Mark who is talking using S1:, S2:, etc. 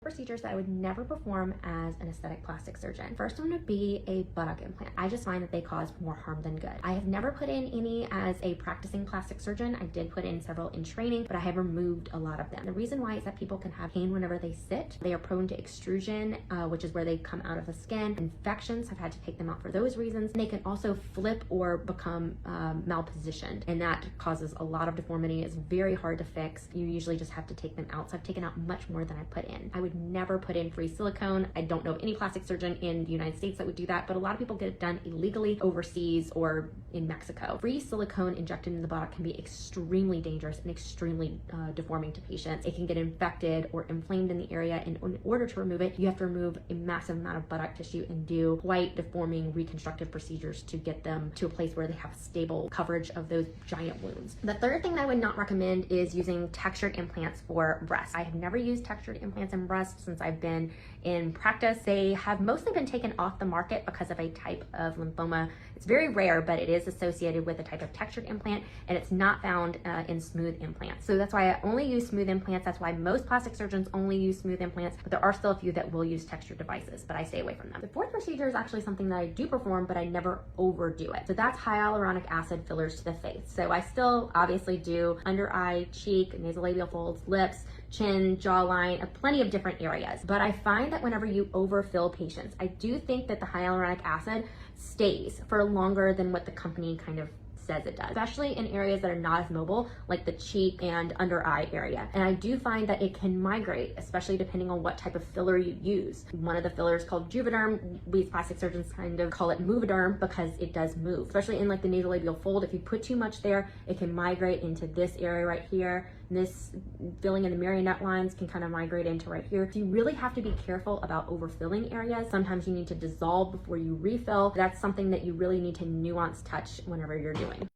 S1: Procedures that I would never perform as an aesthetic plastic surgeon. First one would be a buttock implant. I just find that they cause more harm than good. I have never put in any as a practicing plastic surgeon. I did put in several in training, but I have removed a lot of them. The reason why is that people can have pain whenever they sit. They are prone to extrusion, which is where they come out of the skin. Infections, I've had to take them out for those reasons. And they can also flip or become malpositioned, and that causes a lot of deformity. It's very hard to fix. You usually just have to take them out. So I've taken out much more than I put in. I would never put in free silicone. I don't know of any plastic surgeon in the United States that would do that, but a lot of people get it done illegally overseas or in Mexico. Free silicone injected in the buttock can be extremely dangerous and extremely deforming to patients. It can get infected or inflamed in the area, and in order to remove it, you have to remove a massive amount of buttock tissue and do quite deforming reconstructive procedures to get them to a place where they have stable coverage of those giant wounds. The third thing that I would not recommend is using textured implants for breasts. I have never used textured implants in breasts since I've been in practice. They have mostly been taken off the market because of a type of lymphoma. It's very rare, but it is associated with a type of textured implant, and it's not found in smooth implants. So that's why I only use smooth implants. That's why most plastic surgeons only use smooth implants, but there are still a few that will use textured devices, but I stay away from them. The fourth procedure is actually something that I do perform, but I never overdo it. So that's hyaluronic acid fillers to the face. So I still obviously do under eye, cheek, nasolabial folds, lips, chin, jawline, plenty of different areas. But I find that whenever you overfill patients, I do think that the hyaluronic acid stays for longer than what the company kind of says it does, especially in areas that are not as mobile, like the cheek and under eye area. And I do find that it can migrate, especially depending on what type of filler you use. One of the fillers called Juvederm, we as plastic surgeons kind of call it Moviderm because it does move, especially in like the nasolabial fold. If you put too much there, it can migrate into this area right here. This filling in the marionette lines can kind of migrate into right here. So you really have to be careful about overfilling areas. Sometimes you need to dissolve before you refill. That's something that you really need to nuance touch whenever you're doing.